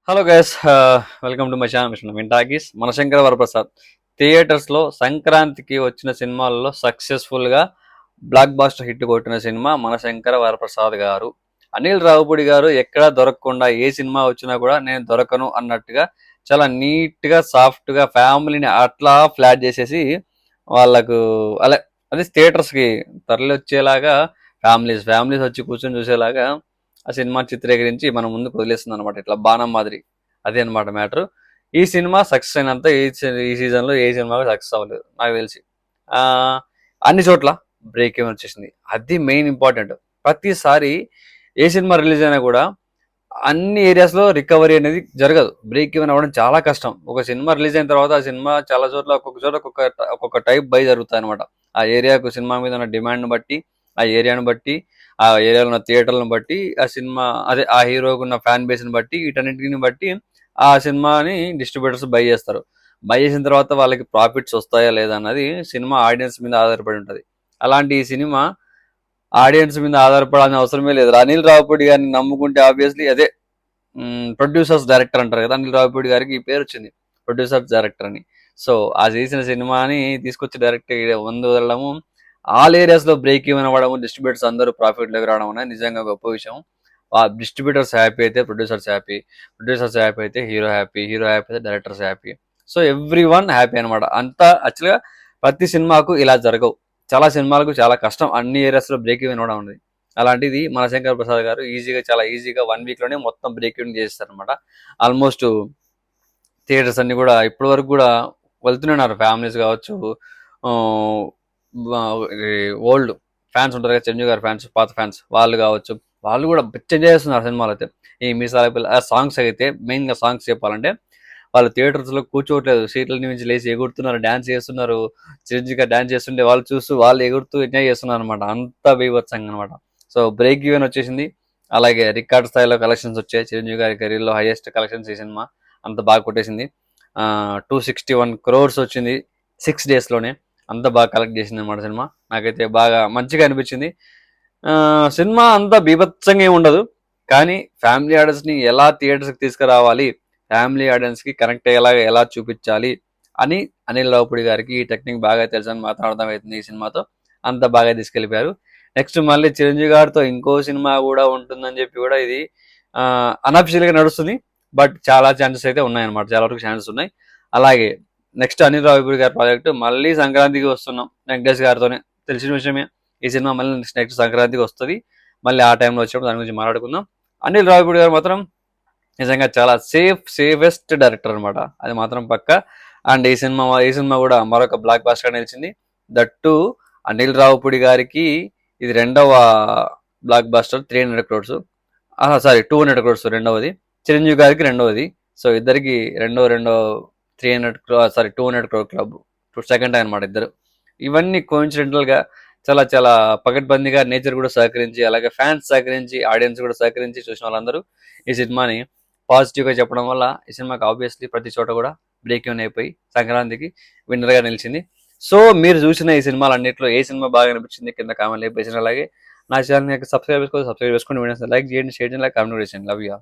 Hello guys, welcome to my channel mission వింటాకీస్. Manashankara Varaprasad theatres లో సంక్రాంతికి వచ్చిన సినిమాలలో సక్సెస్ఫుల్ గా బ్లాక్ బాస్టర్ హిట్ కొట్టిన సినిమా మనశంకర వరప్రసాద్ గారు. అనిల్ రావుపూడి గారు ఎక్కడా దొరకకుండా ఏ సినిమా వచ్చినా కూడా నేను దొరకను అన్నట్టుగా చాలా నీట్ గా సాఫ్ట్ గా ఫ్యామిలీని అట్లా ఫ్లాట్ చేసేసి వాళ్ళకు అలా అది థియేటర్స్ కి తరలి వచ్చేలాగా ఫ్యామిలీస్ ఫ్యామిలీస్ వచ్చి కూర్చొని చూసేలాగా ఆ సినిమా చిత్రీకరించి మన ముందుకు వదిలేస్తుంది అనమాట, ఇట్లా బాణం మాదిరి. అదే అనమాట మ్యాటర్. ఈ సినిమా సక్సెస్ అయినంత ఈ సీజన్ లో ఏ సినిమా సక్సెస్ అవ్వలేదు నాకు తెలిసి. ఆ అన్ని చోట్ల బ్రేక్ ఏమైనా వచ్చేసింది, అది మెయిన్ ఇంపార్టెంట్. ప్రతిసారి ఏ సినిమా రిలీజ్ అయినా కూడా అన్ని ఏరియాస్ లో రికవరీ అనేది జరగదు. బ్రేక్ ఈవెన్ అవ్వడం చాలా కష్టం. ఒక సినిమా రిలీజ్ అయిన తర్వాత ఆ సినిమా చాలా చోట్ల ఒక్కొక్క చోట ఒక్కొక్క టైప్ బై జరుగుతాయి అనమాట. ఆ ఏరియాకు సినిమా మీద ఉన్న డిమాండ్ బట్టి, ఆ ఏరియాను బట్టి, ఆ ఏరియాలో ఉన్న థియేటర్లను బట్టి, ఆ సినిమా అదే ఆ హీరోకు ఉన్న ఫ్యాన్ బేస్ ని బట్టి, వీటన్నిటిని బట్టి ఆ సినిమాని డిస్ట్రిబ్యూటర్స్ బై చేస్తారు. బై చేసిన తర్వాత వాళ్ళకి ప్రాఫిట్స్ వస్తాయా లేదా అన్నది సినిమా ఆడియన్స్ మీద ఆధారపడి ఉంటుంది. అలాంటి ఈ సినిమా ఆడియన్స్ మీద ఆధారపడాల్సిన అవసరమే లేదు. అనిల్ రావుపూడి గారిని నమ్ముకుంటే ఆబ్వియస్లీ అదే ప్రొడ్యూసర్స్ డైరెక్టర్ అంటారు కదా, అనిల్ రావుపూడి గారికి ఈ పేరు వచ్చింది, ప్రొడ్యూసర్స్ డైరెక్టర్ అని. సో ఆ చేసిన సినిమాని తీసుకొచ్చి డైరెక్ట్ ముందు వదలడము, ఆల్ ఏరియాస్ లో బ్రేక్ ఈవెన్ అవ్వడము, డిస్ట్రిబ్యూటర్స్ అందరూ ప్రాఫిట్ లోకి రావడం అనేది నిజంగా గొప్ప విషయం. ఆ డిస్ట్రిబ్యూటర్స్ హ్యాపీ అయితే ప్రొడ్యూసర్స్ హ్యాపీ, ప్రొడ్యూసర్స్ హ్యాపీ అయితే హీరో హ్యాపీ, హీరో హ్యాపీ అయితే directors happy. So every one happy అనమాట. అంతా యాక్చువల్గా ప్రతి సినిమాకు ఇలా జరగవు. చాలా సినిమాలకు చాలా కష్టం అన్ని ఏరియాస్ లో బ్రేక్ ఈవెన్ అవ్వడం అనేది. అలాంటిది మన శంకర్ ప్రసాద్ గారు ఈజీగా, చాలా ఈజీగా 1 వీక్ లోనే మొత్తం బ్రేక్ ఈవెన్ చేస్తారు అనమాట. ఆల్మోస్ట్ థియేటర్స్ అన్ని కూడా ఇప్పటి వరకు కూడా వెళ్తున్నారు. ఫ్యామిలీస్ కావచ్చు, ఓల్డ్ ఫ్యాన్స్ ఉంటారు కదా, చిరంజీవి గారి ఫ్యాన్స్, పాత ఫ్యాన్స్ వాళ్ళు కావచ్చు, వాళ్ళు కూడా పిచ్చ ఎంజాయ్ చేస్తున్నారు సినిమాలు అయితే. ఈ మీసాల పిల్ల సాంగ్స్ అయితే, మెయిన్ గా సాంగ్స్ చెప్పాలంటే వాళ్ళు థియేటర్స్ లో కూర్చోవట్లేదు, సీట్ల నుంచి లేచి ఎగురుతున్నారు, డాన్స్ చేస్తున్నారు. చిరంజీవి గారు డాన్స్ చేస్తుంటే వాళ్ళు చూస్తూ వాళ్ళు ఎగురుతూ ఎంజాయ్ చేస్తున్నారు అనమాట. అంత బీభత్సంగా అనమాట. సో బ్రేక్ ఈవెన్ వచ్చేసింది. అలాగే రికార్డ్ స్థాయిలో కలెక్షన్స్ వచ్చాయి. చిరంజీవి గారి కెరీర్ లో హైయెస్ట్ కలెక్షన్స్ ఈ సినిమా అంత బాగా కొట్టేసింది. 261 crores వచ్చింది 6 days లోనే. అంత బాగా కలెక్ట్ చేసింది అనమాట సినిమా. నాకైతే బాగా మంచిగా అనిపించింది. సినిమా అంతా బీభత్సంగా ఏమి ఉండదు, కానీ ఫ్యామిలీ ఆడియన్స్ ని ఎలా థియేటర్స్ కి తీసుకురావాలి, ఫ్యామిలీ ఆడియన్స్ కి కనెక్ట్ అయ్యేలాగా ఎలా చూపించాలి అని అనిల్ రావుపూడి గారికి ఈ టెక్నిక్ బాగా తెలుసని మాత్రం అర్థమవుతుంది. ఈ సినిమాతో అంత బాగా తీసుకెళ్లిపోయారు. నెక్స్ట్ మళ్ళీ చిరంజీవి గారితో ఇంకో సినిమా కూడా ఉంటుందని చెప్పి కూడా ఇది అనఫిషియల్ గా నడుస్తుంది. బట్ చాలా ఛాన్సెస్ అయితే ఉన్నాయన్నమాట, చాలా వరకు ఛాన్సెస్ ఉన్నాయి. అలాగే నెక్స్ట్ అనిల్ రావుపూడి గారి ప్రాజెక్ట్ మళ్ళీ సంక్రాంతికి వస్తున్నాం వెంకటేష్ గారితోనే, తెలిసిన విషయమే. ఈ సినిమా మళ్ళీ నెక్స్ట్ సంక్రాంతికి వస్తుంది. మళ్ళీ ఆ టైంలో వచ్చినప్పుడు దాని గురించి మాట్లాడుకుందాం. అనిల్ రావుపూడి గారు మాత్రం నిజంగా చాలా సేఫెస్ట్ డైరెక్టర్ అనమాట, అది మాత్రం పక్క. అండ్ ఈ సినిమా కూడా మరొక బ్లాక్ బాస్టర్ నిలిచింది. దట్టు అనిల్ రావుపూడి గారికి ఇది రెండవ blockbuster, 300 crores. Sorry 200 crores రెండవది, చిరంజీవి గారికి రెండవది. సో ఇద్దరికి రెండో రెండో 200 crore క్లబ్ సెకండ్ అనమాట ఇద్దరు. ఇవన్నీ కోఇన్సిడెంటల్ గా చాలా చాలా పకడ్బందీగా నేచర్ కూడా సహకరించి, అలాగే ఫ్యాన్స్ సహకరించి, ఆడియన్స్ కూడా సహకరించి చూసిన వాళ్ళందరూ ఈ సినిమాని పాజిటివ్ గా చెప్పడం వల్ల ఈ సినిమాకి ఆబ్వియస్లీ ప్రతి చోట కూడా బ్రేక్ ఈవెన్ అయిపోయి సంక్రాంతికి విన్నర్ గా నిలిచింది. సో మీరు చూసిన ఈ సినిమాలు అన్నింటిలో ఏ సినిమా బాగా అనిపించింది కింద కామెంట్ వేసిన. అలాగే నా ఛానల్ సబ్స్క్రైబ్ చేసుకోండి, వీడియోస్ లైక్ చేయండి, షేర్ చేయండి, కామెంట్ చేయండి. Love you.